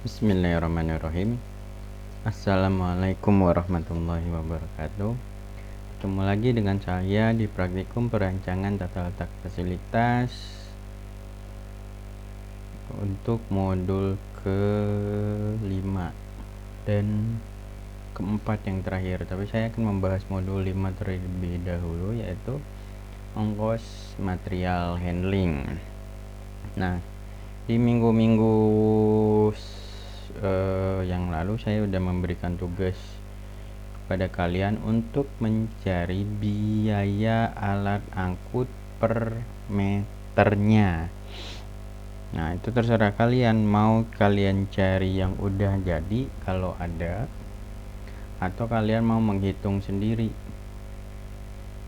Bismillahirrahmanirrahim. Assalamualaikum warahmatullahi wabarakatuh. Ketemu lagi dengan saya di praktikum perancangan tata letak fasilitas untuk modul ke-5 dan keempat yang terakhir. Tapi saya akan membahas modul 5 terlebih dahulu, yaitu ongkos material handling. Nah, di minggu-minggu yang lalu saya sudah memberikan tugas kepada kalian untuk mencari biaya alat angkut per meternya. Nah, itu terserah kalian, mau kalian cari yang udah jadi kalau ada, atau kalian mau menghitung sendiri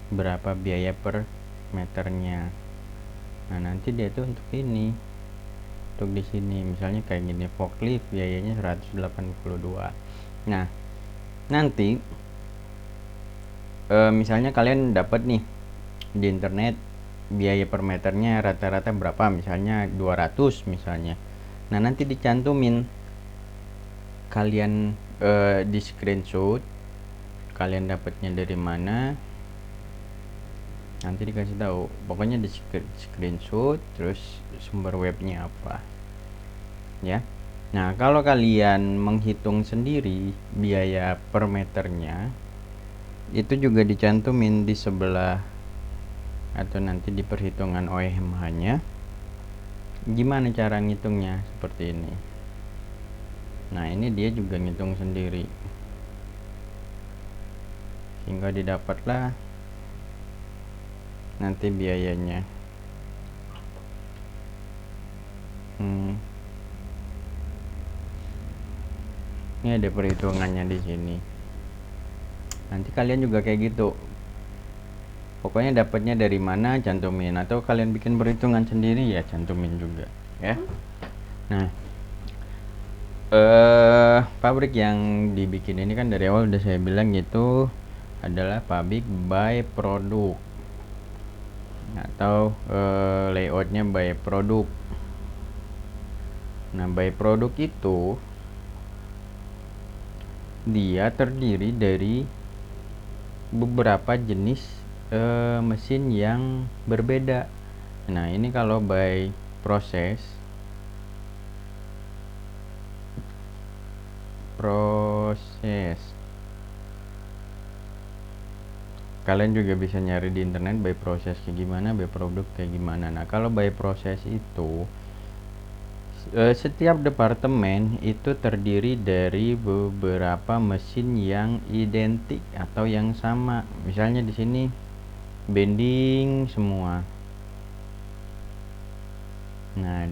berapa biaya per meternya. Nah, nanti dia tuh untuk ini, untuk di sini misalnya kayak gini, forklift biayanya 182. Nah, nanti misalnya kalian dapat nih di internet biaya per meternya rata-rata berapa, misalnya 200 misalnya. Nah, nanti dicantumin kalian di screenshot kalian dapatnya dari mana, nanti dikasih tahu, pokoknya di screenshot terus sumber webnya apa ya. Nah, kalau kalian menghitung sendiri biaya per meternya, itu juga dicantumin di sebelah atau nanti di perhitungan OEMH-nya. Gimana cara ngitungnya? Seperti ini. Nah, ini dia juga ngitung sendiri, sehingga didapatlah nanti biayanya. Ini ada perhitungannya di sini. Nanti kalian juga kayak gitu, pokoknya dapatnya dari mana cantumin, atau kalian bikin perhitungan sendiri ya cantumin juga ya. Nah, pabrik yang dibikin ini kan dari awal udah saya bilang itu adalah pabrik by produk atau layoutnya by produk. Nah, by produk itu dia terdiri dari beberapa jenis mesin yang berbeda. Nah, ini kalau by proses kalian juga bisa nyari di internet by proses kayak gimana, by produk kayak gimana. Nah, kalau by proses itu setiap departemen itu terdiri dari beberapa mesin yang identik atau yang sama. Misalnya di sini bending semua. Nah,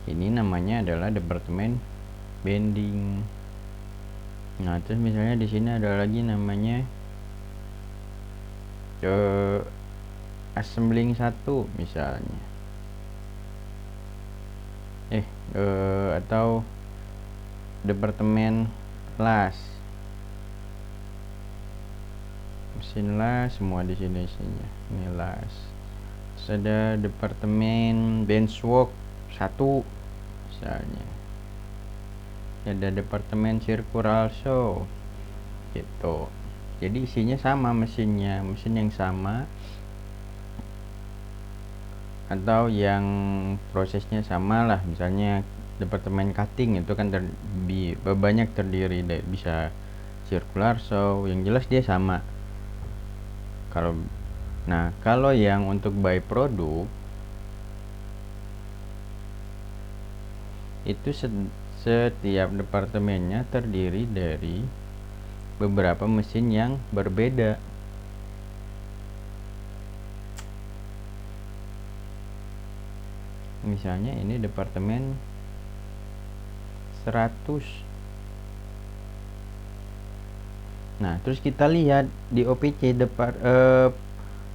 ini namanya adalah departemen bending. Nah, terus misalnya di sini ada lagi namanya assembling 1 misalnya. Atau departemen las, mesin las semua di sini isinya. Ini las. Terus ada departemen benchwork 1 misalnya. Ada departemen circular show gitu. Jadi isinya sama mesinnya, mesin yang sama atau yang prosesnya sama lah. Misalnya departemen cutting itu kan banyak terdiri dari bisa circular show, yang jelas dia sama. Kalau yang untuk by produk itu setiap departemennya terdiri dari beberapa mesin yang berbeda. Misalnya ini departemen 100. Nah, terus kita lihat di OPC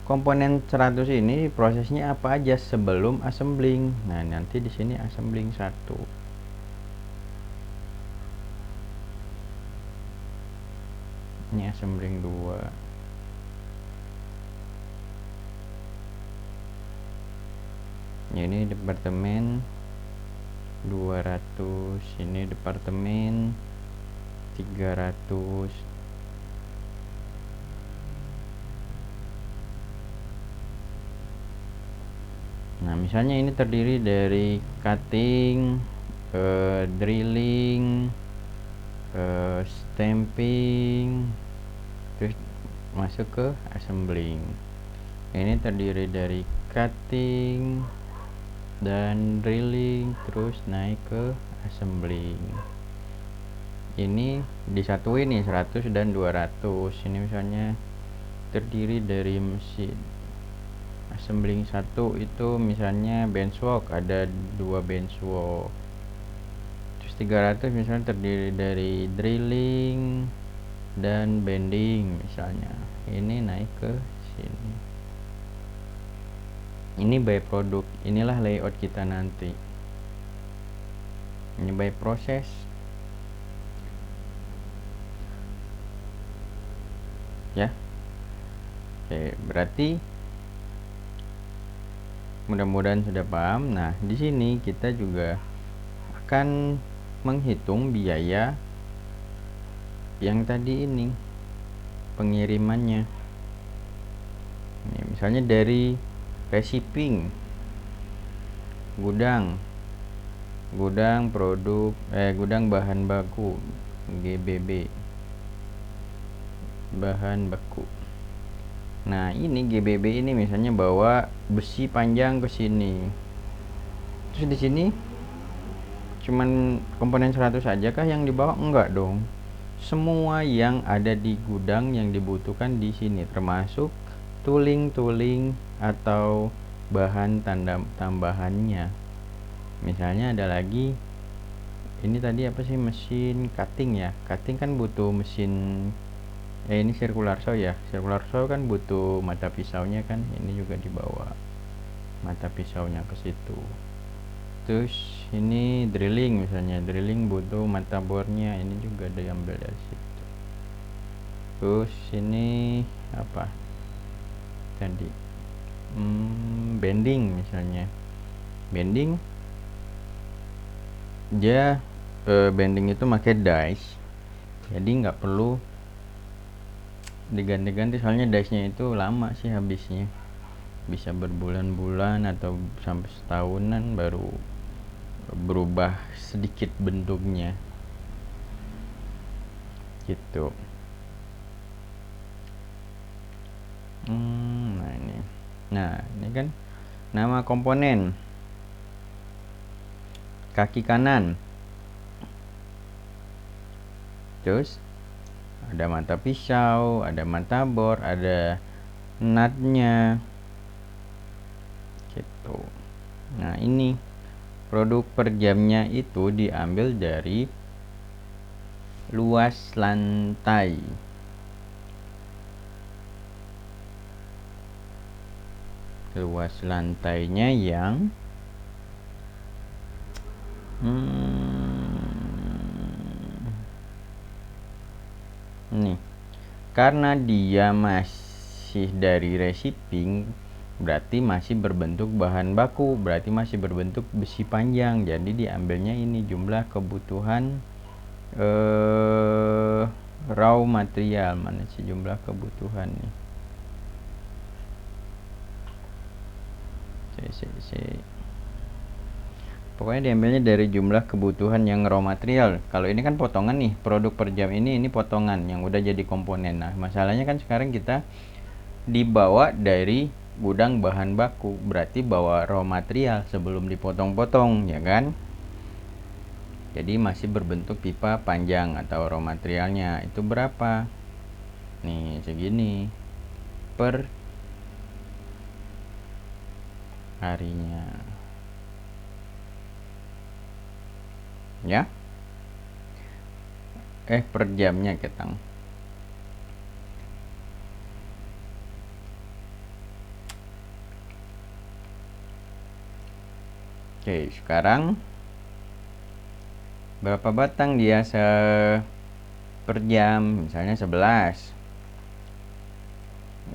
komponen 100 ini prosesnya apa aja sebelum assembling. Nah, nanti di sini assembling 1. Ini assembling 2. Ini departemen 200, ini departemen 300. Nah, misalnya ini terdiri dari cutting, drilling, stamping, terus masuk ke assembling. Ini terdiri dari cutting dan drilling, terus naik ke assembling. Ini disatuin nih 100 dan 200. Ini misalnya terdiri dari mesin assembling 1 itu misalnya benchwork, ada 2 benchwork. Terus 300 misalnya terdiri dari drilling dan bending misalnya. Ini naik ke sini. Ini by product. Inilah layout kita nanti. Ini by proses. Ya. Oke, berarti mudah-mudahan sudah paham. Nah, di sini kita juga akan menghitung biaya yang tadi ini, pengirimannya. Ini misalnya dari receiving, gudang produk, gudang bahan baku, GBB, bahan baku. Nah, ini GBB ini misalnya bawa besi panjang ke sini. Terus di sini cuman komponen 100 saja kah yang dibawa? Enggak dong. Semua yang ada di gudang yang dibutuhkan di sini, termasuk tooling atau bahan tambahannya. Misalnya ada lagi, ini tadi apa sih, mesin cutting ya. Cutting kan butuh mesin, ini circular saw ya. Circular saw kan butuh mata pisaunya kan. Ini juga dibawa mata pisaunya ke situ. Terus ini drilling misalnya, drilling butuh mata bornya, ini juga diambil dari situ. Terus ini apa tadi, bending misalnya, bending dia bending itu pakai dice, jadi nggak perlu diganti-ganti, soalnya dice nya itu lama sih habisnya, bisa berbulan-bulan atau sampai setahunan baru berubah sedikit bentuknya gitu. Nah ini kan nama komponen kaki kanan, terus ada mata pisau, ada mata bor, ada nutnya gitu. Nah, ini produk per jamnya itu diambil dari luas lantai. Luas lantainya yang nih, karena dia masih dari receiving, berarti masih berbentuk bahan baku, berarti masih berbentuk besi panjang, jadi diambilnya ini jumlah kebutuhan raw material. Mana sih jumlah kebutuhan nih, pokoknya diambilnya dari jumlah kebutuhan yang raw material. Kalau ini kan potongan nih, produk per jam ini potongan yang udah jadi komponen. Nah, masalahnya kan sekarang kita dibawa dari gudang bahan baku, berarti bawa raw material sebelum dipotong-potong, ya kan? Jadi masih berbentuk pipa panjang atau raw materialnya itu berapa? Nih, segini per harinya. Ya, per jamnya ketang. Oke, sekarang berapa batang dia per jam? Misalnya 11.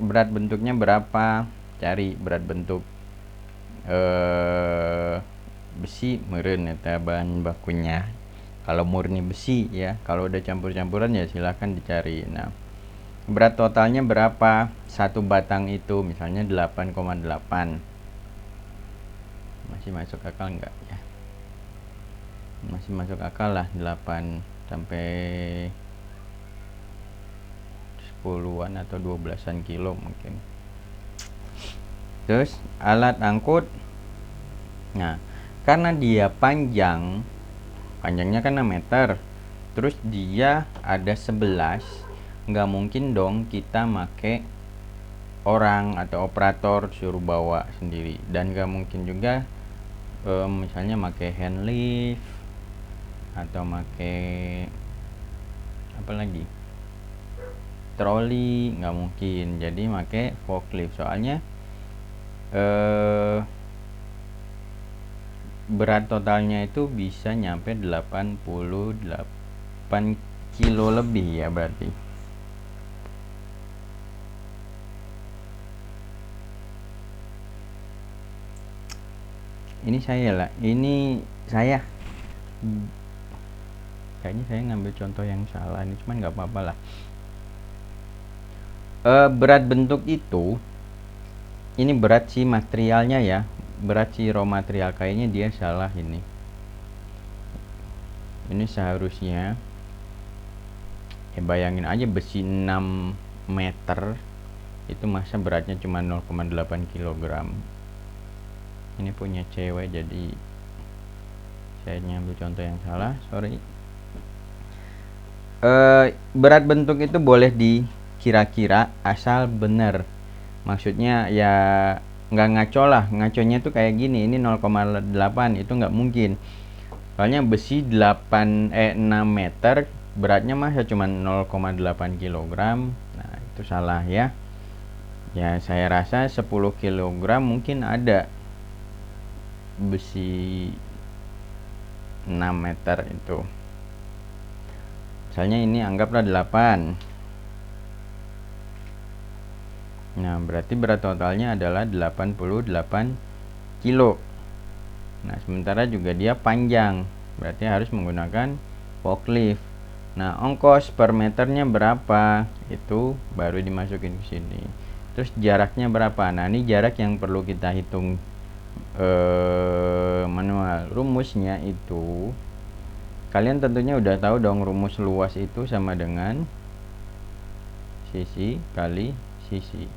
Berat bentuknya berapa? Cari berat bentuk besi meureun eta bahan bakunya. Kalau murni besi ya, kalau udah campur-campuran ya silahkan dicari. Nah, berat totalnya berapa satu batang itu? Misalnya 8,8. Masih masuk akal nggak ya? Masih masuk akal lah, 8 sampai 10-an atau 12-an kilo mungkin. Terus alat angkut, nah karena dia panjangnya kan 6 meter, terus dia ada 11, nggak mungkin dong kita make orang atau operator suruh bawa sendiri, dan nggak mungkin juga misalnya make hand lift atau make apa lagi, troli, nggak mungkin. Jadi make forklift, soalnya berat totalnya itu bisa nyampe 88 kilo lebih ya berarti. Ini saya kayaknya saya ngambil contoh yang salah ini, cuman nggak apa-apa lah. Berat bentuk itu, ini berat si materialnya ya, berat si raw material, kayaknya dia salah ini seharusnya bayangin aja besi 6 meter itu masa beratnya cuma 0,8 kg. Ini punya cewek jadi saya ngambil contoh yang salah, sorry. Berat bentuk itu boleh dikira-kira asal bener, maksudnya ya nggak ngaco lah. Ngaconya tuh kayak gini, ini 0,8 itu nggak mungkin, soalnya besi 6 meter beratnya masa cuma 0,8 kg. Nah itu salah ya. Ya saya rasa 10 kg mungkin ada besi 6 meter itu. Misalnya ini anggaplah 8. Nah berarti berat totalnya adalah 88 kilo. Nah sementara juga dia panjang, berarti harus menggunakan forklift. Nah ongkos per meternya berapa, itu baru dimasukin ke sini. Terus jaraknya berapa? Nah ini jarak yang perlu kita hitung manual. Rumusnya itu kalian tentunya udah tahu dong, rumus luas itu sama dengan sisi kali sisi.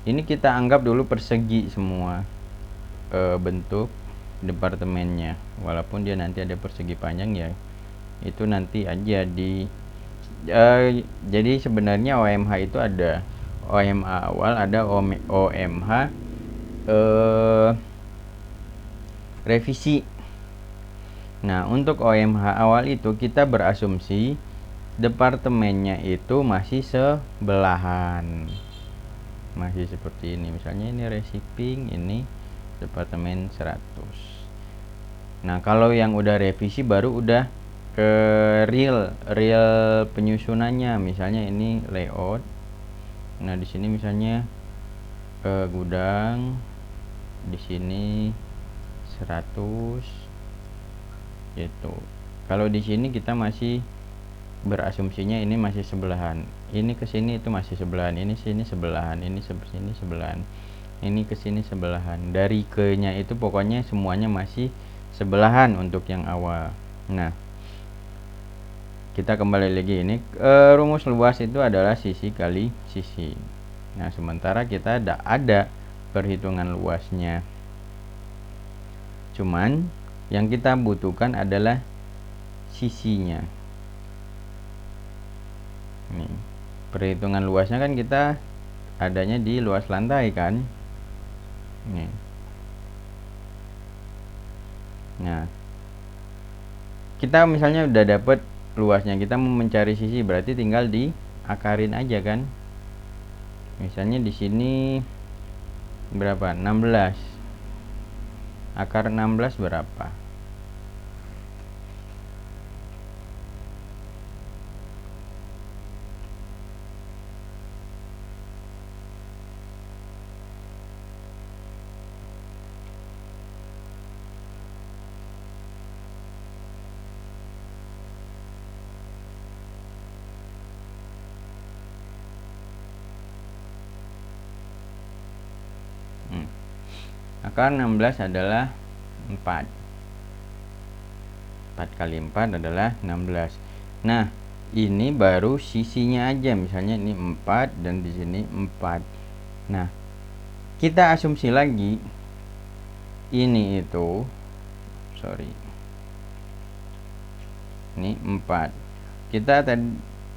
Ini kita anggap dulu persegi semua bentuk departemennya, walaupun dia nanti ada persegi panjang ya, itu nanti aja di jadi sebenarnya OMH itu ada OMH awal, ada OMH revisi. Nah untuk OMH awal itu kita berasumsi departemennya itu masih sebelahan, masih seperti ini. Misalnya ini receiving, ini departemen 100. Nah kalau yang udah revisi baru udah ke real penyusunannya. Misalnya ini layout. Nah di sini misalnya gudang, di sini 100 gitu. Kalau di sini kita masih berasumsinya ini masih sebelahan, ini ke sini itu masih sebelahan, ini sini sebelahan, ini sini sebelahan, ini ke sini sebelahan. Dari ke nya itu pokoknya semuanya masih sebelahan untuk yang awal. Nah kita kembali lagi, ini rumus luas itu adalah sisi kali sisi. Nah sementara kita ada perhitungan luasnya, cuman yang kita butuhkan adalah sisinya. Nih, perhitungan luasnya kan kita adanya di luas lantai kan. Nih. Nah, kita misalnya udah dapet luasnya, kita mau mencari sisi, berarti tinggal diakarin aja kan. Misalnya di sini berapa? 16. Akar 16 berapa? Akar 16 adalah 4. 4 kali 4 adalah 16. Nah, ini baru sisinya aja. Misalnya ini 4 dan di sini 4. Nah, kita asumsi lagi ini itu ini 4. Kita tadi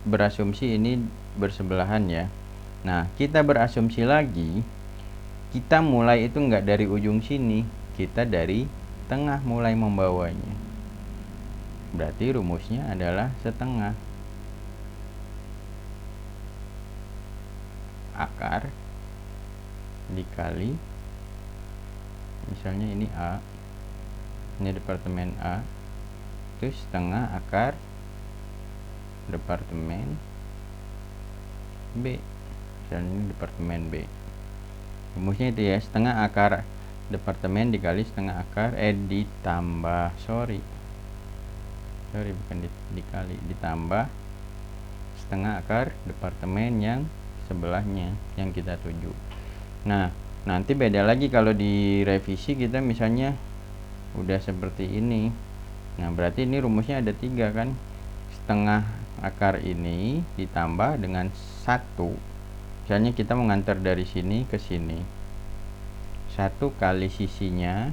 berasumsi ini bersebelahan ya. Nah, kita berasumsi lagi, kita mulai itu enggak dari ujung sini, kita dari tengah mulai membawanya. Berarti rumusnya adalah setengah akar dikali, misalnya ini A, ini departemen A, itu setengah akar departemen B, misalnya ini departemen B. Rumusnya itu ya, setengah akar departemen dikali setengah akar ditambah bukan dikali, ditambah setengah akar departemen yang sebelahnya yang kita tuju. Nah, nanti beda lagi kalau direvisi kita misalnya udah seperti ini. Nah, berarti ini rumusnya ada 3 kan, setengah akar ini ditambah dengan 1. Misalnya kita mengantar dari sini ke sini, 1 kali sisinya,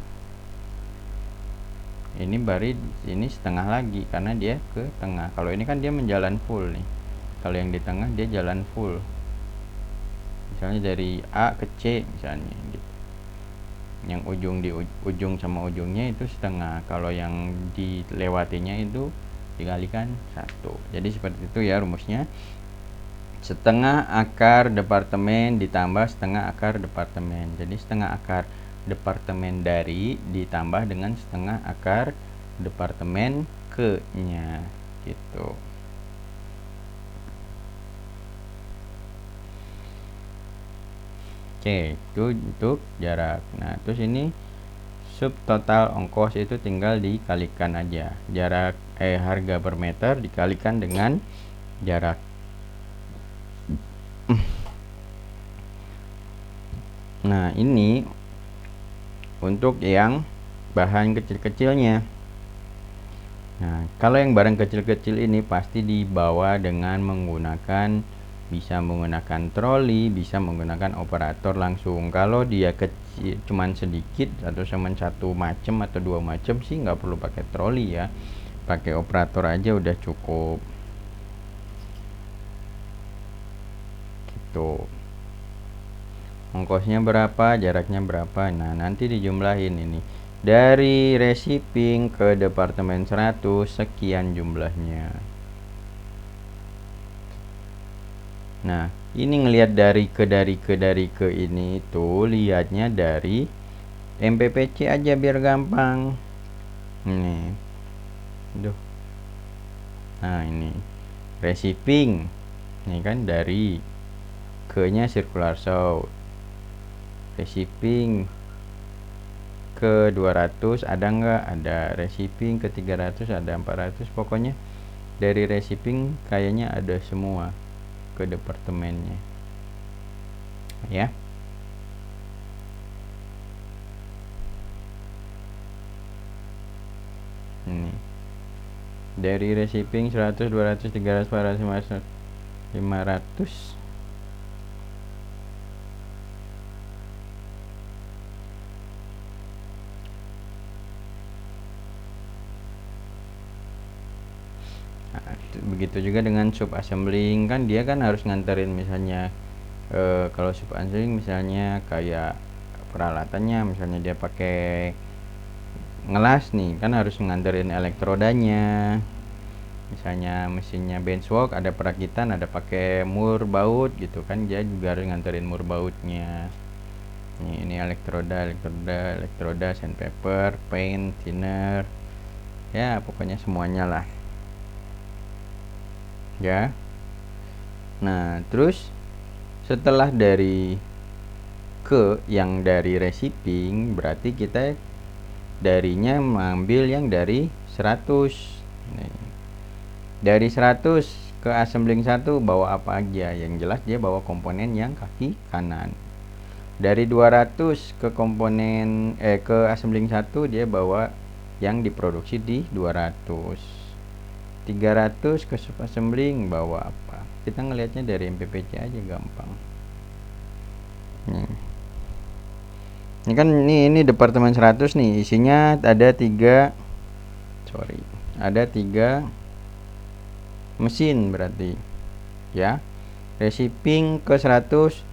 ini baru ini setengah lagi karena dia ke tengah. Kalau ini kan dia menjalan full nih, kalau yang di tengah dia jalan full, misalnya dari A ke C misalnya gitu. Yang ujung di ujung sama ujungnya itu setengah, kalau yang dilewatinya itu dikalikan 1. Jadi seperti itu ya rumusnya, setengah akar departemen ditambah setengah akar departemen. Jadi setengah akar departemen dari ditambah dengan setengah akar departemen ke nya gitu. Oke, itu untuk jarak. Nah, terus ini subtotal ongkos itu tinggal dikalikan aja. Jarak harga per meter dikalikan dengan jarak. Nah, ini untuk yang bahan kecil-kecilnya. Nah, kalau yang barang kecil-kecil ini pasti dibawa dengan menggunakan, bisa menggunakan troli, bisa menggunakan operator langsung. Kalau dia kecil cuman sedikit atau cuman 1 macam atau 2 macam sih nggak perlu pakai troli ya, pakai operator aja udah cukup gitu. Ongkosnya berapa, jaraknya berapa. Nah, nanti dijumlahin ini. Dari receiving ke departemen 100 sekian jumlahnya. Nah, ini ngelihat dari ke ini itu lihatnya dari MPPC aja biar gampang. Nih. Nah, ini receiving. Ini kan dari ke-nya circular saw. Receiving ke 200 ada nggak? Ada. Receiving ke 300 ada, 400. Pokoknya dari receiving kayaknya ada semua ke departemennya ya. Ini dari receiving 100, 200, 300, 400, 500. Nah, begitu juga dengan sub assembling, kan dia kan harus nganterin misalnya kalau sub assembling misalnya kayak peralatannya, misalnya dia pakai ngelas nih kan harus nganterin elektrodanya, misalnya mesinnya benchwork ada perakitan, ada pakai mur baut gitu kan, dia juga harus nganterin mur bautnya. Ini elektroda, sandpaper, paint, thinner, ya pokoknya semuanya lah ya. Nah, terus setelah dari ke yang dari receiving, berarti kita darinya mengambil yang dari 100. Nih. Dari 100 ke assembling 1 bawa apa aja? Yang jelas dia bawa komponen yang kaki kanan. Dari 200 ke komponen ke assembling 1 dia bawa yang diproduksi di 200. 300 ke sub assembling bawa apa? Kita ngelihatnya dari MPPC aja gampang. Ini kan ini departemen 100 nih, isinya ada 3 mesin berarti. Ya. Receiving ke 100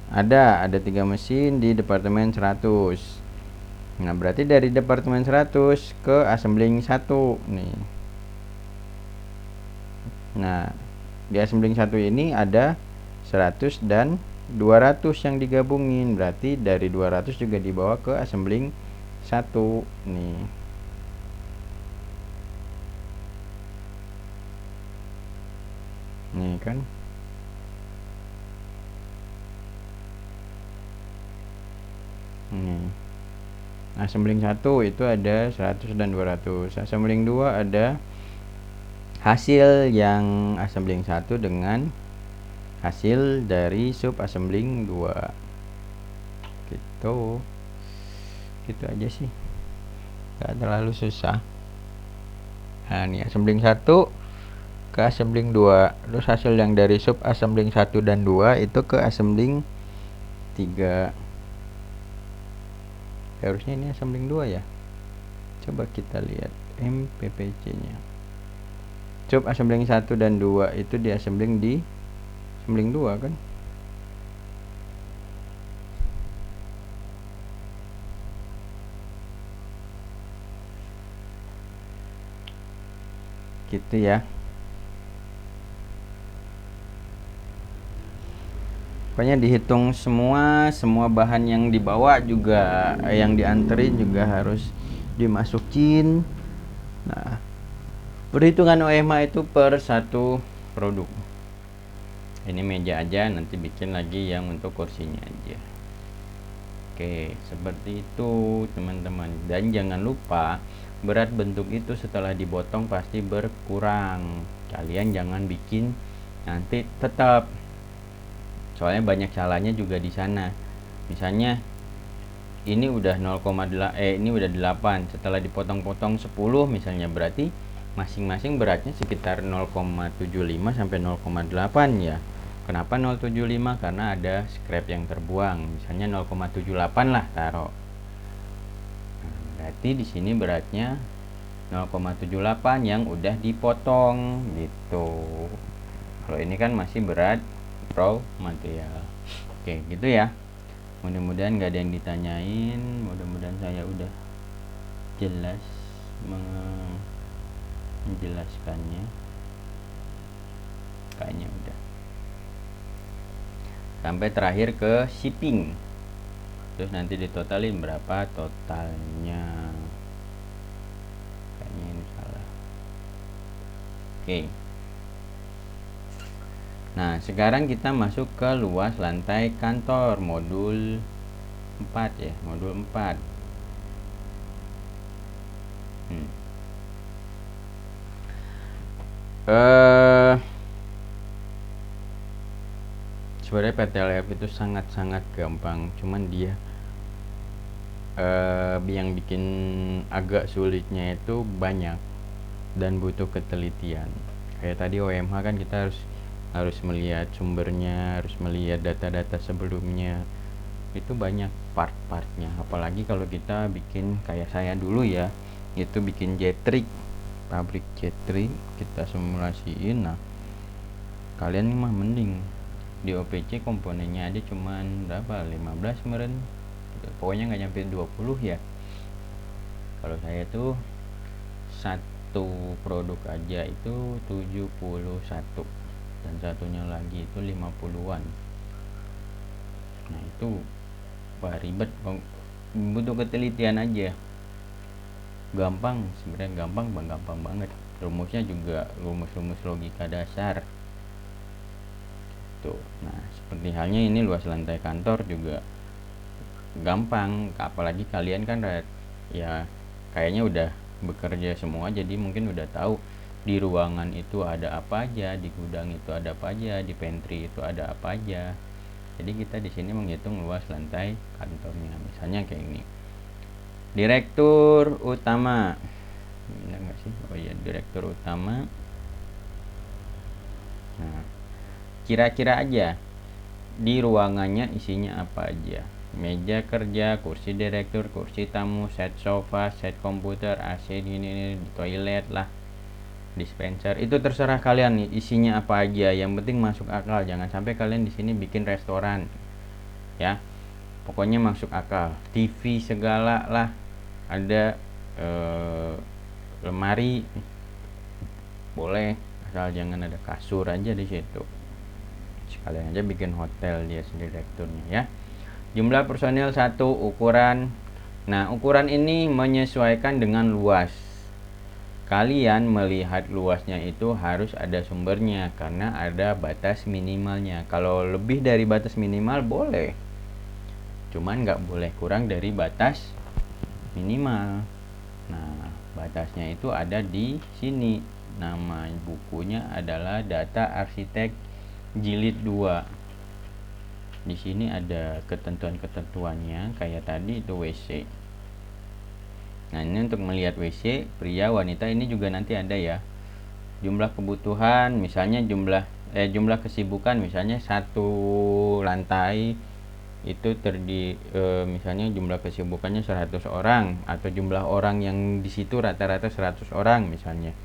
ada 3 mesin di departemen 100. Nah, berarti dari departemen 100 ke assembling 1 nih. Nah, di assembling 1 ini ada 100 dan 200 yang digabungin, berarti dari 200 juga dibawa ke assembling 1 nih. Nih kan. Nih. Assembling 1 itu ada 100 dan 200. Assembling 2 ada hasil yang assembling 1 dengan hasil dari sub assembling 2. Gitu aja sih, gak terlalu susah. Nah, ini assembling 1 ke assembling 2, terus hasil yang dari sub assembling 1 dan 2 itu ke assembling 3. Harusnya ini assembling 2 ya. Coba kita lihat MPPC nya. Sub assembling 1 dan 2 itu di assembling 2 kan. Gitu ya. Pokoknya dihitung semua bahan yang dibawa juga, yang dianterin juga harus dimasukin. Nah, perhitungan OMH itu per satu produk. Ini meja aja, nanti bikin lagi yang untuk kursinya aja. Oke, seperti itu teman-teman. Dan jangan lupa, berat bentuk itu setelah dipotong pasti berkurang. Kalian jangan bikin nanti tetap, soalnya banyak salahnya juga di sana. Misalnya ini udah 0,8 ini udah 8, setelah dipotong-potong 10 misalnya, berarti masing-masing beratnya sekitar 0,75 sampai 0,8 ya. Kenapa 0,75? Karena ada scrap yang terbuang, misalnya 0,78 lah taruh. Nah, berarti di sini beratnya 0,78 yang udah dipotong gitu. Kalau ini kan masih berat raw material. Oke, gitu ya. Mudah-mudahan gak ada yang ditanyain, mudah-mudahan saya udah jelas menjelaskannya. Kayaknya udah. Sampai terakhir ke shipping. Terus nanti ditotalin berapa totalnya. Kayaknya ini salah. Oke. Nah, sekarang kita masuk ke luas lantai kantor modul 4 ya, modul 4. Sebenarnya PTLF itu sangat-sangat gampang, cuman dia yang bikin agak sulitnya itu banyak dan butuh ketelitian. Kayak tadi OMH kan kita harus melihat sumbernya, harus melihat data-data sebelumnya. Itu banyak part-partnya. Apalagi kalau kita bikin kayak saya dulu ya, itu bikin jetrig, pabrik jetrig, kita simulasiin. Nah, kalian mah mending di OPC komponennya ada cuman berapa, 15 kemarin, pokoknya nggak nyampe 20 ya. Kalau saya tuh satu produk aja itu 71 dan satunya lagi itu 50-an. Nah, itu ribet, butuh ketelitian aja. Gampang sebenarnya, gampang banget. Rumusnya juga rumus logika dasar tuh. Nah, seperti halnya ini luas lantai kantor juga gampang, apalagi kalian kan ya kayaknya udah bekerja semua, jadi mungkin udah tahu di ruangan itu ada apa aja, di gudang itu ada apa aja, di pantry itu ada apa aja. Jadi kita di sini menghitung luas lantai kantornya. Misalnya kayak ini. Direktur utama. Benar nggak sih? Oh iya, direktur utama. Nah, kira-kira aja di ruangannya isinya apa aja. Meja kerja, kursi direktur, kursi tamu, set sofa, set komputer, AC, ini toilet lah, dispenser. Itu terserah kalian nih isinya apa aja, yang penting masuk akal. Jangan sampai kalian di sini bikin restoran ya, pokoknya masuk akal. TV segala lah ada, lemari boleh, asal jangan ada kasur aja di situ. Sekalian aja bikin hotel dia sendiri direkturnya ya. Jumlah personil 1, ukuran. Nah, ukuran ini menyesuaikan dengan luas. Kalian melihat luasnya itu harus ada sumbernya, karena ada batas minimalnya. Kalau lebih dari batas minimal boleh, cuman nggak boleh kurang dari batas minimal. Nah, batasnya itu ada di sini. Nama bukunya adalah Data Arsitek Jilid 2. Di sini ada ketentuan-ketentuannya, kayak tadi itu WC. Nah, ini untuk melihat WC pria wanita, ini juga nanti ada ya. Jumlah kebutuhan, misalnya jumlah kesibukan, misalnya satu lantai itu misalnya jumlah kesibukannya 100 orang, atau jumlah orang yang di situ rata-rata 100 orang misalnya.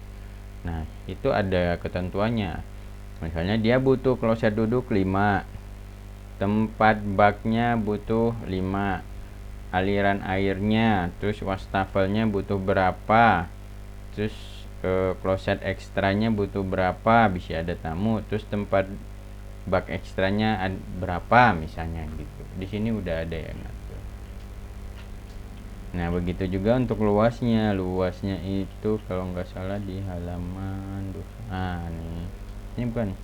Nah, itu ada ketentuannya. Misalnya dia butuh kloset duduk 5, tempat baknya butuh 5, aliran airnya, terus wastafelnya butuh berapa, terus kloset ekstranya butuh berapa, bisa ada tamu, terus tempat bak ekstranya berapa misalnya gitu. Di sini udah ada ya ngatur. Nah, begitu juga untuk luasnya. Luasnya itu kalau nggak salah di halaman nih. Ini bukan.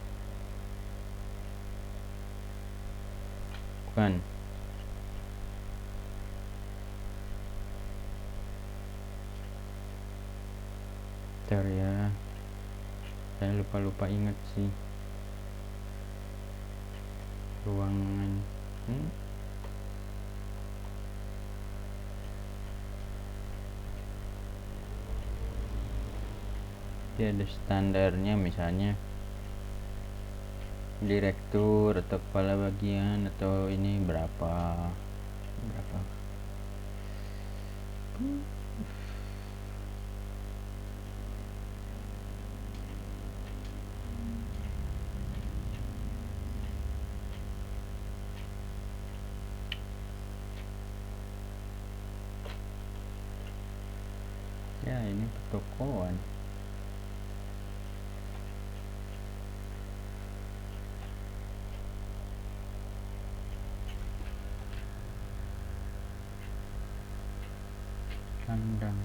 Bentar ya, saya lupa ingat sih. Ruangan dia ada standarnya, misalnya direktur atau kepala bagian atau ini berapa. Ya, ini pertokoan. Kandang.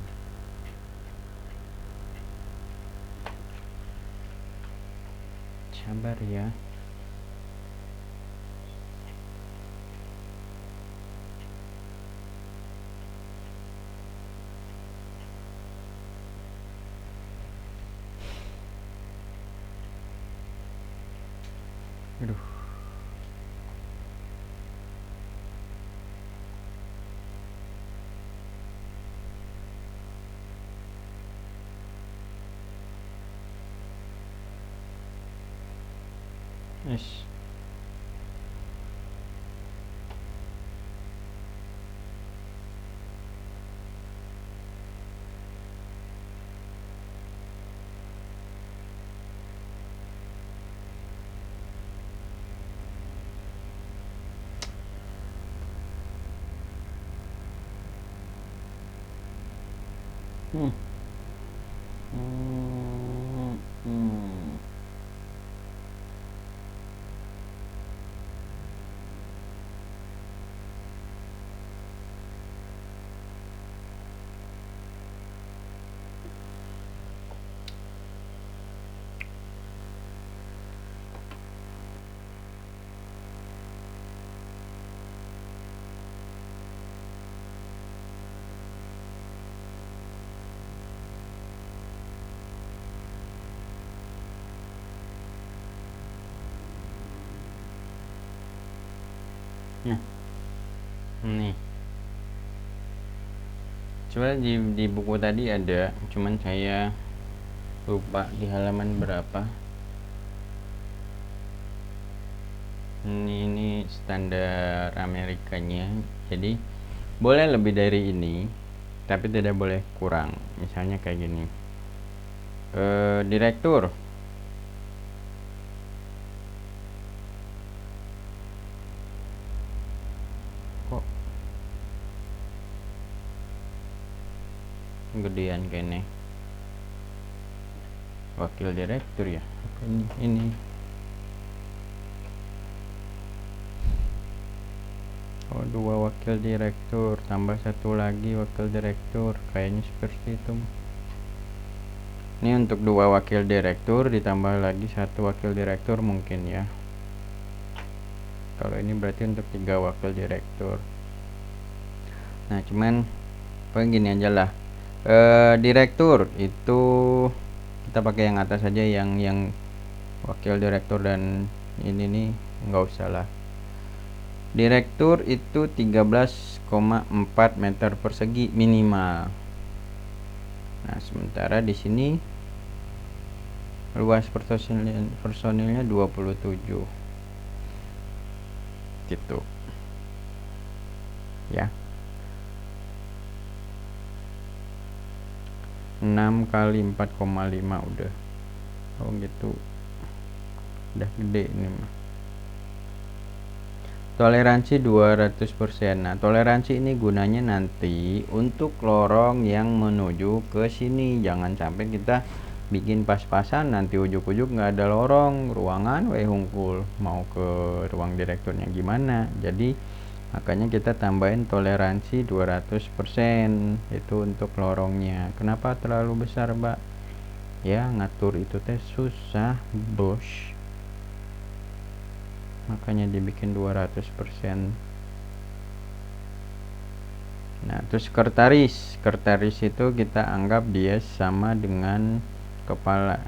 Sabar ya. Aduh. Yes. Hmm. Nah, nih sebenarnya di buku tadi ada, cuman saya lupa di halaman berapa. Ini standar Amerikanya, jadi boleh lebih dari ini tapi tidak boleh kurang. Misalnya kayak gini, direktur kok gedean kayaknya, wakil direktur ya. Ini oh, 2 wakil direktur tambah 1 lagi wakil direktur, kayaknya seperti itu. Ini untuk 2 wakil direktur ditambah lagi 1 wakil direktur mungkin ya. Kalau ini berarti untuk 3 wakil direktur. Nah cuman begini aja lah, direktur itu kita pakai yang atas saja, yang wakil direktur dan ini nih nggak usah lah. Direktur itu 13,4 meter persegi minimal. Nah sementara di sini luas personilnya 27 gitu ya. 6 kali 4,5 udah. Oh gitu, udah gede ini mah. Toleransi 200%. Nah toleransi ini gunanya nanti untuk lorong yang menuju ke sini. Jangan sampai kita bikin pas-pasan nanti ujuk-ujuk nggak ada lorong, ruangan hungkul, mau ke ruang direkturnya gimana. Jadi makanya kita tambahin toleransi 200% itu untuk lorongnya. Kenapa terlalu besar, Mbak? Ya ngatur itu teh susah, bos, makanya dibikin 200%. Nah terus sekretaris itu kita anggap dia sama dengan kepala.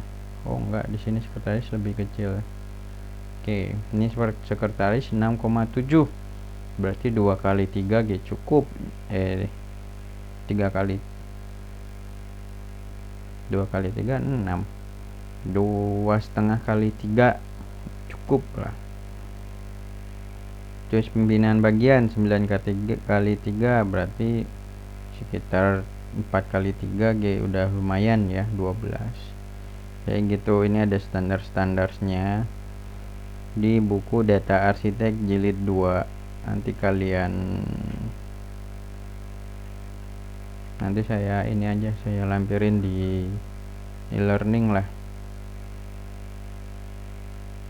Oh enggak, di sini sekretaris lebih kecil. Oke, ini sekretaris 6,7, berarti 2 kali 3 G cukup. 3 kali 2 kali 3 6, 2,5 kali 3 cukup lah. Terus pembinaan bagian 9 kali 3 berarti sekitar 4 kali 3 G, udah lumayan ya, 12 kayak gitu. Ini ada standar-standarnya di buku Data Arsitek jilid 2. Nanti saya ini aja, saya lampirin di e-learning lah.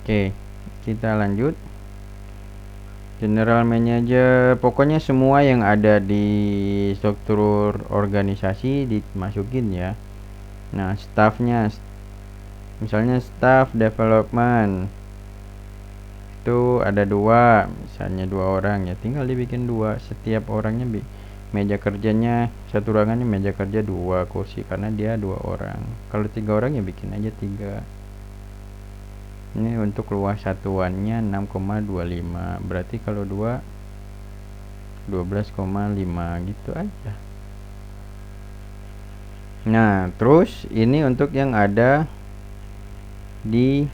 Oke, kita lanjut. General manager, pokoknya semua yang ada di struktur organisasi dimasukin ya. Nah staffnya, misalnya staff development itu ada 2, misalnya 2 orang ya, tinggal dibikin 2. Setiap orangnya meja kerjanya, satu ruangannya meja kerja 2 kursi karena dia 2 orang. Kalau 3 orang ya bikin aja 3. Ini untuk luas satuannya 6,25, berarti kalau 2 12,5 gitu aja. Nah terus ini untuk yang ada di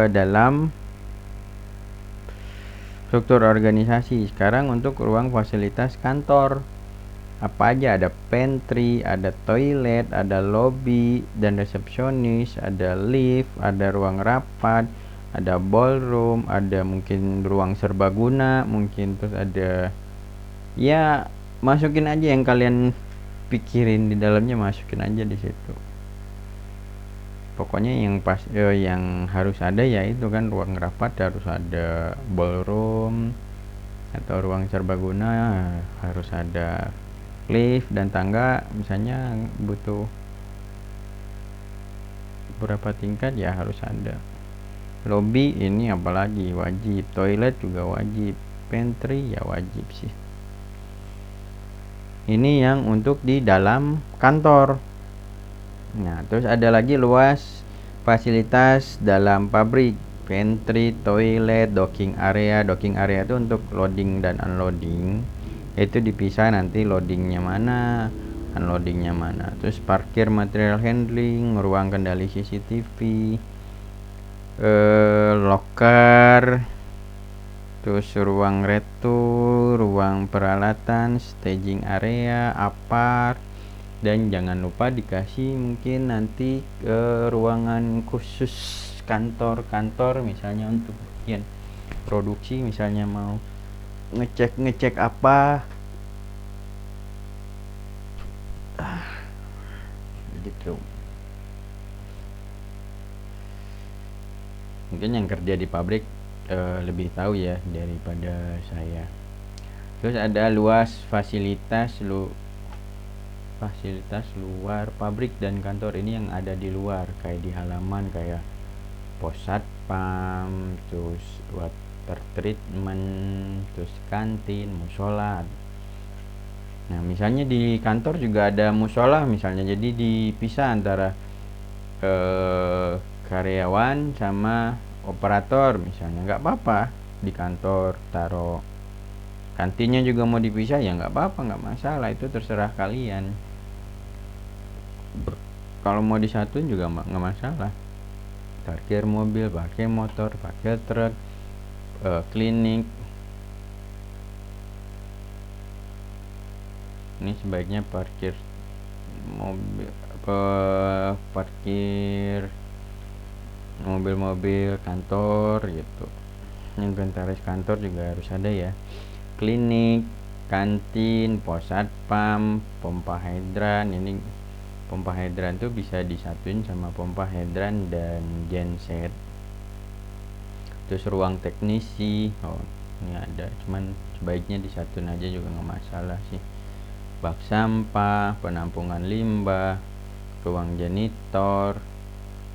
dalam struktur organisasi. Sekarang untuk ruang fasilitas kantor, apa aja, ada pantry, ada toilet, ada lobby dan resepsionis, ada lift, ada ruang rapat, ada ballroom, ada mungkin ruang serbaguna mungkin, terus ada ya masukin aja yang kalian pikirin di dalamnya, masukin aja di situ. Pokoknya yang harus ada ya itu kan, ruang rapat harus ada, ballroom atau ruang serbaguna harus ada, lift dan tangga misalnya butuh berapa tingkat ya harus ada. Lobby ini apalagi wajib, toilet juga wajib, pantry ya wajib sih. Ini yang untuk di dalam kantor. Nah terus ada lagi luas fasilitas dalam pabrik. pantry, toilet, docking area. Docking area itu untuk loading dan unloading, itu dipisah nanti loadingnya mana, unloadingnya mana. Terus parkir, material handling, ruang kendali CCTV, locker, terus ruang retur, ruang peralatan, staging area, apart. Dan jangan lupa dikasih mungkin nanti ruangan khusus kantor-kantor, misalnya untuk bagian produksi, misalnya mau ngecek apa gitu. Mungkin yang kerja di pabrik lebih tahu ya daripada saya. Terus ada luas fasilitas luar pabrik dan kantor. Ini yang ada di luar, kayak di halaman, kayak pos satpam, terus water treatment, terus kantin, musola. Nah misalnya di kantor juga ada musola misalnya, jadi dipisah antara karyawan sama operator misalnya, nggak apa-apa. Di kantor taruh kantinnya juga mau dipisah ya nggak apa-apa, nggak masalah, itu terserah kalian. Kalau mau disatuin juga nggak masalah. Parkir mobil, parkir motor, parkir truk, klinik. Ini sebaiknya parkir mobil, parkir mobil-mobil kantor gitu. Inventaris kantor juga harus ada ya. Klinik, kantin, pos satpam, pompa hidran. Ini pompa hidran tuh bisa disatuin sama pompa hidran dan genset. Terus ruang teknisi, ini ada, cuman sebaiknya disatuin aja juga nggak masalah sih. Bak sampah, penampungan limbah, ruang janitor,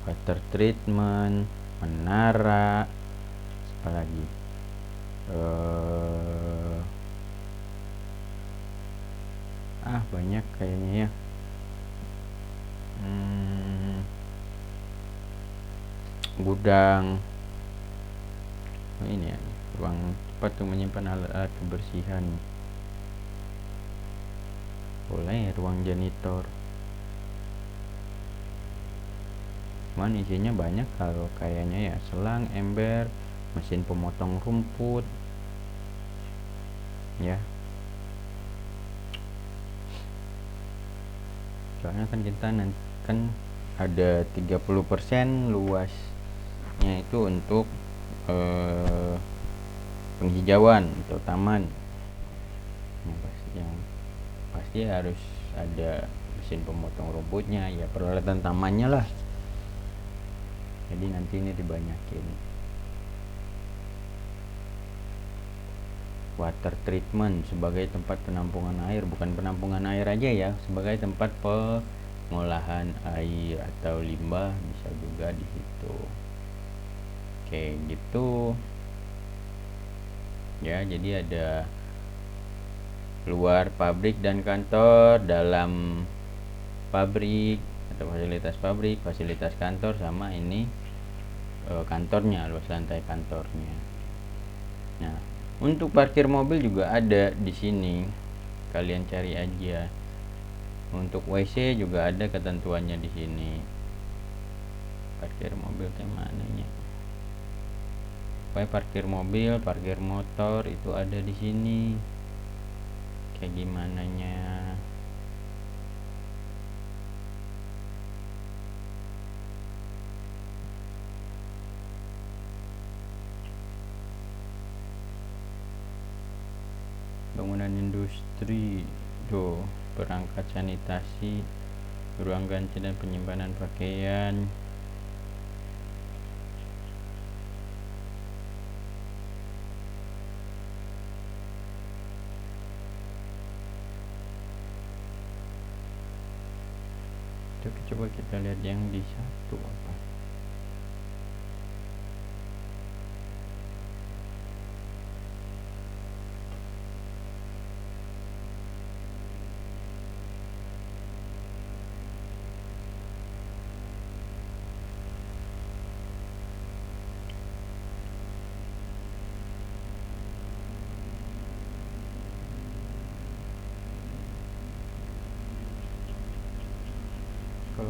water treatment, menara, apalagi banyak kayaknya ya. Gudang, ini ya, ruang tempat untuk menyimpan alat-alat kebersihan, boleh ruang janitor. Cuman isinya banyak kalau kayaknya ya, selang, ember, mesin pemotong rumput ya. Soalnya kan kita nanti kan ada 30% luasnya itu untuk penghijauan atau taman. Yang pasti harus ada mesin pemotong rumputnya ya, peralatan tamannya lah. Jadi nanti ini dibanyakin. Water treatment sebagai tempat penampungan air, bukan penampungan air aja ya, sebagai tempat pengolahan air atau limbah bisa juga di situ. Oke gitu ya. Jadi ada luar pabrik dan kantor, dalam pabrik atau fasilitas pabrik, fasilitas kantor, sama ini kantornya, luas lantai kantornya. Nah, untuk parkir mobil juga ada di sini, kalian cari aja. Untuk WC juga ada ketentuannya di sini. Parkir mobil kayak mananya? Parkir mobil, parkir motor itu ada di sini. Kayak gimana nya? Bangunan industri, perangkat sanitasi, ruang ganti dan penyimpanan pakaian. Coba kita lihat yang di satu apa.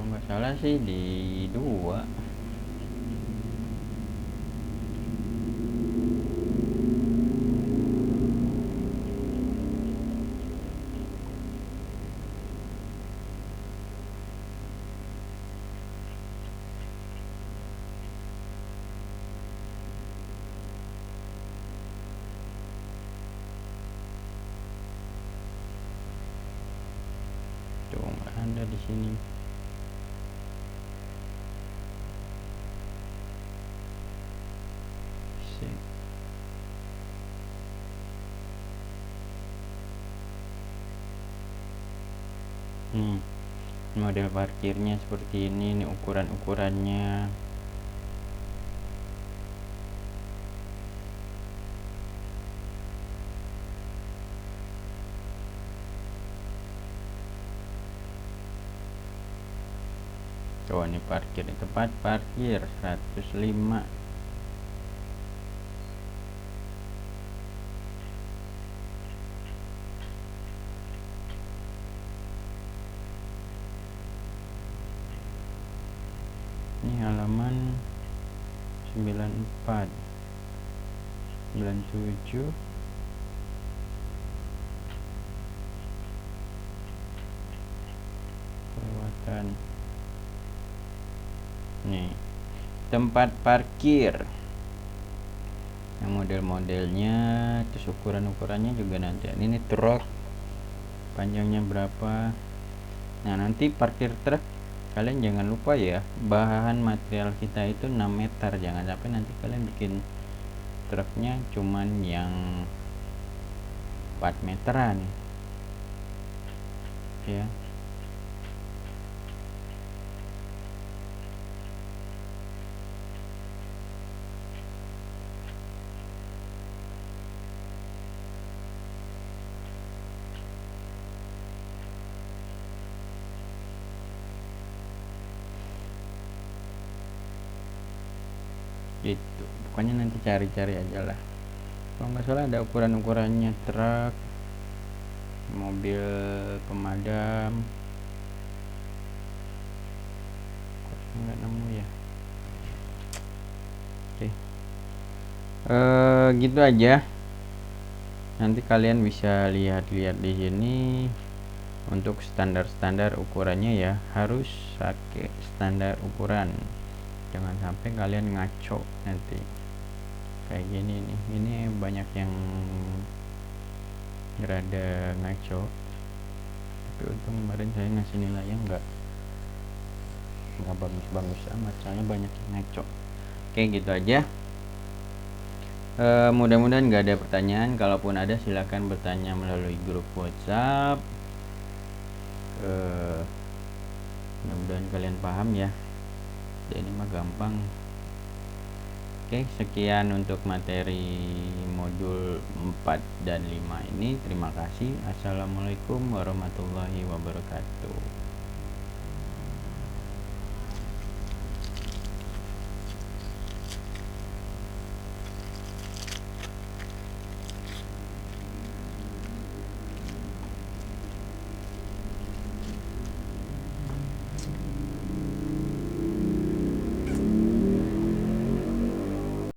kalau nggak salah sih di 2. Tuh nggak ada di sini. Model parkirnya seperti ini ukuran-ukurannya. Tuh ini parkir, tempat parkir 105. Ini halaman 94, 97, kelewatan. Nih tempat parkir yang model-modelnya, terus ukuran-ukurannya juga nanti. Ini truk panjangnya berapa. Nah nanti parkir truk, kalian jangan lupa ya, bahan material kita itu 6 meter. Jangan sampai nanti kalian bikin truknya cuman yang 4 meteran ya. Gitu, pokoknya nanti cari-cari aja lah. Kalau nggak salah ada ukuran-ukurannya truk, mobil pemadam. Nggak nemu ya. Oke, gitu aja. Nanti kalian bisa lihat-lihat di sini. Untuk standar-standar ukurannya ya, harus pakai standar ukuran. Jangan sampai kalian ngaco nanti kayak gini nih. Ini banyak yang rada ngaco, tapi untung kemarin saya ngasih nilai yang nggak bagus-bagus amat, soalnya banyak yang ngaco. Oke, gitu aja. Mudah-mudahan nggak ada pertanyaan. Kalaupun ada, silakan bertanya melalui grup WhatsApp. Mudah-mudahan kalian paham ya. Ini mah gampang. Oke, sekian untuk materi modul 4 dan 5 ini. Terima kasih. Assalamualaikum warahmatullahi wabarakatuh.